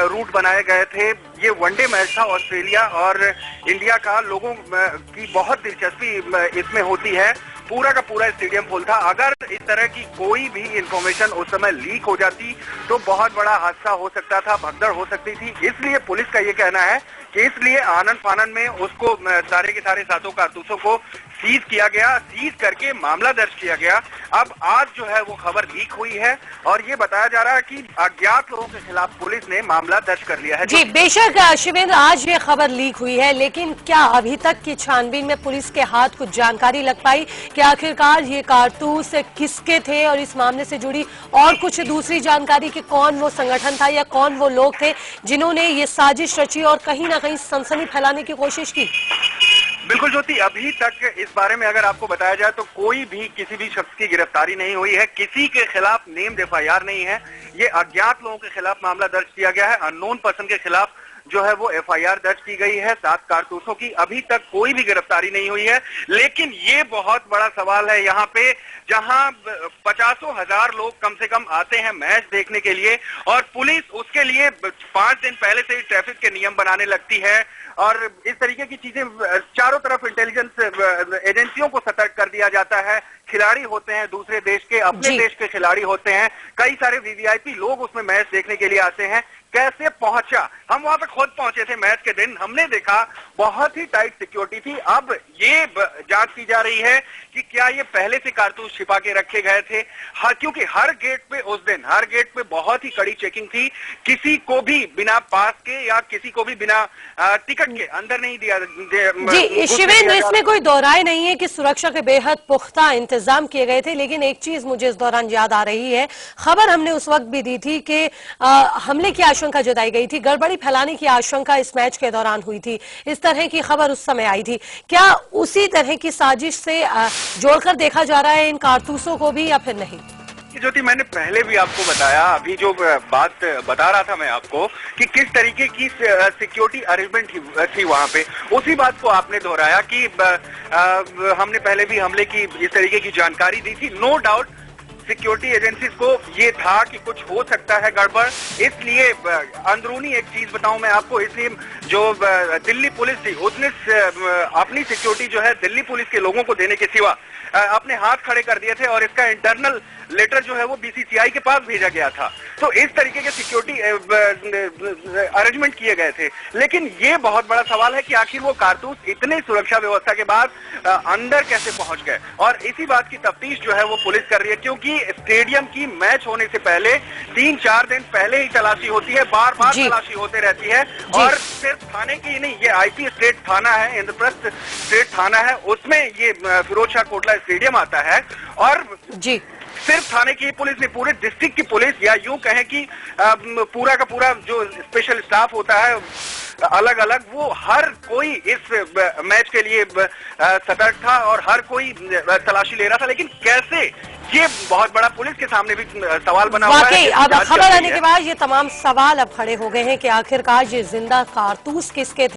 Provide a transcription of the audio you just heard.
Root बनाए गए थे। ये वनडे मैच था ऑस्ट्रेलिया और इंडिया का। लोगों की बहुत दिलचस्पी इसमें होती है। पूरा का पूरा स्टेडियम फुल था। अगर इस तरह की कोई भी इंफॉर्मेशन उस समय लीक हो जाती तो बहुत बड़ा हादसा हो सकता था, भगदड़ हो सकती थी। इसलिए पुलिस का ये कहना है कि इसलिए आनन फानन में उसको सारे के सारे सातों कारतूसों को सीज किया गया, सीज करके मामला दर्ज किया गया। अब आज जो है वो खबर लीक हुई है और ये बताया जा रहा है कि अज्ञात लोगों के खिलाफ पुलिस ने मामला दर्ज कर लिया है। जी बेशक शिवेंद्र, आज ये खबर लीक हुई है, लेकिन क्या अभी तक की छानबीन में पुलिस के हाथ कुछ जानकारी लग पाई कि आखिरकार ये कारतूस किसके थे और इस मामले से जुड़ी और कुछ दूसरी जानकारी कि कौन वो संगठन था या कौन वो लोग थे जिन्होंने ये साजिश रची और कहीं ना कहीं सनसनी फैलाने की कोशिश की? बिल्कुल ज्योति, अभी तक इस बारे में अगर आपको बताया जाए तो कोई भी किसी भी शख्स की गिरफ्तारी नहीं हुई है, किसी के खिलाफ नेम्ड एफआईआर नहीं है। ये अज्ञात लोगों के खिलाफ मामला दर्ज किया गया है। अननोन पर्सन के खिलाफ जो है वो एफआईआर दर्ज की गई है 7 कारतूसों की। अभी तक कोई भी गिरफ्तारी नहीं हुई है। लेकिन ये बहुत बड़ा सवाल है यहाँ पे, जहाँ 50,000 लोग कम से कम आते हैं मैच देखने के लिए और पुलिस उसके लिए 5 दिन पहले से ही ट्रैफिक के नियम बनाने लगती है और इस तरीके की चीजें चारों तरफ इंटेलिजेंस एजेंसियों को सतर्क कर दिया जाता है। खिलाड़ी होते हैं दूसरे देश के, अपने देश के खिलाड़ी होते हैं, कई सारे वीवीआईपी लोग उसमें मैच देखने के लिए आते हैं। कैसे पहुंचा? हम वहां पे खुद पहुंचे थे मैच के दिन, हमने देखा बहुत ही टाइट सिक्योरिटी थी। अब ये जांच की जा रही है कि क्या ये पहले से कारतूस छिपा के रखे गए थे। क्योंकि हर गेट पे उस दिन हर गेट पे बहुत ही कड़ी चेकिंग थी। किसी को भी बिना पास के या किसी को भी बिना टिकट के अंदर नहीं दिया। जी शिवेंद्र, इसमें कोई दोहराए नहीं है कि सुरक्षा के बेहद पुख्ता इंतजाम किए गए थे। लेकिन एक चीज मुझे इस दौरान याद आ रही है, खबर हमने उस वक्त भी दी थी कि हमले की आशंका जताई गई थी, गड़बड़ी फैलाने की आशंका इस मैच के दौरान हुई थी, इस तरह की खबर उस समय आई थी। क्या उसी तरह की साजिश से जोड़कर देखा जा रहा है इन कारतूसों को भी या फिर नहीं? ज्योति, मैंने पहले भी आपको बताया, अभी जो बात बता रहा था मैं आपको कि किस तरीके की सिक्योरिटी अरेंजमेंट थी वहां पे, उसी बात को आपने दोहराया कि हमने पहले भी हमले की इस तरीके की जानकारी दी थी। नो डाउट सिक्योरिटी एजेंसीज को ये था कि कुछ हो सकता है गड़बड़। इसलिए अंदरूनी एक चीज बताऊं मैं आपको, इसलिए जो दिल्ली पुलिस थी उसने अपनी सिक्योरिटी जो है दिल्ली पुलिस के लोगों को देने के सिवा अपने हाथ खड़े कर दिए थे और इसका इंटरनल लेटर जो है वो बीसीसीआई के पास भेजा गया था। तो इस तरीके के सिक्योरिटी अरेंजमेंट किए गए थे। लेकिन ये बहुत बड़ा सवाल है कि आखिर वो कारतूस इतने सुरक्षा व्यवस्था के बाद अंदर कैसे पहुंच गए, और इसी बात की तफ्तीश जो है वो पुलिस कर रही है। क्योंकि स्टेडियम की मैच होने से पहले 3-4 दिन पहले ही तलाशी होती है, बार बार तलाशी होते रहती है। और सिर्फ थाने की नहीं, ये आईपी स्टेट थाना है, इंद्रप्रस्थ स्टेट थाना है, उसमें ये फिरोज शाह कोटला स्टेडियम आता है। और जी सिर्फ थाने की पुलिस नहीं, पूरे डिस्ट्रिक्ट की पुलिस, या यूं कहें कि पूरा का पूरा जो स्पेशल स्टाफ होता है अलग अलग, वो हर कोई इस मैच के लिए सतर्क था और हर कोई तलाशी ले रहा था। लेकिन कैसे, ये बहुत बड़ा पुलिस के सामने भी सवाल बना हुआ है। अब खबर आने के बाद ये तमाम सवाल अब खड़े हो गए हैं कि आखिरकार ये जिंदा कारतूस किसके